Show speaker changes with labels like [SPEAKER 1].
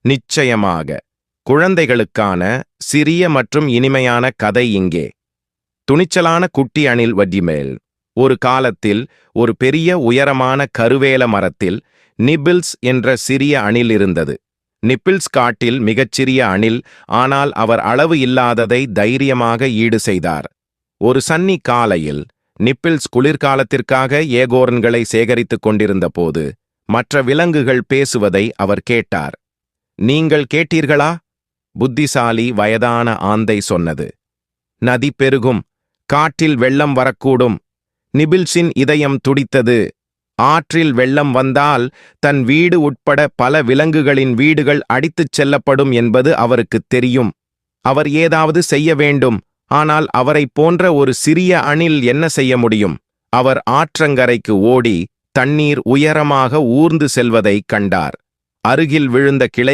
[SPEAKER 1] நிச்சயமாக. குழந்தைகளுக்கான சிறிய மற்றும் இனிமையான கதை இங்கே. துணிச்சலான குட்டி அணில் வட்டிமேல். ஒரு காலத்தில் ஒரு பெரிய உயரமான கருவேல மரத்தில் நிபிள்ஸ் என்ற சிறிய அணில் இருந்தது. நிப்பிள்ஸ் காட்டில் மிகச்சிறிய அணில், ஆனால் அவர் அளவு இல்லாததை தைரியமாக ஈடு செய்தார். ஒரு சன்னி காலையில் நிப்பிள்ஸ் குளிர்காலத்திற்காக ஏகோரன்களை சேகரித்துக் கொண்டிருந்த போது மற்ற விலங்குகள் பேசுவதை அவர் கேட்டார். நீங்கள் கேட்டீர்களா? புத்திசாலி வயதான ஆந்தை சொன்னது. நதி பெருகும், காற்றில் வெள்ளம் வரக்கூடும். நிபிள்ஸின் இதயம் துடித்தது. ஆற்றில் வெள்ளம் வந்தால் தன் வீடு உட்பட பல விலங்குகளின் வீடுகள் அடித்துச் செல்லப்படும் என்பது அவருக்குத் தெரியும். அவர் ஏதாவது செய்ய வேண்டும். ஆனால் அவரைப் போன்ற ஒரு சிறிய அணில் என்ன செய்ய முடியும்? அவர் ஆற்றங்கரைக்கு ஓடி தண்ணீர் உயரமாக ஊர்ந்து செல்வதைக் கண்டார். அருகில் விழுந்த கிளை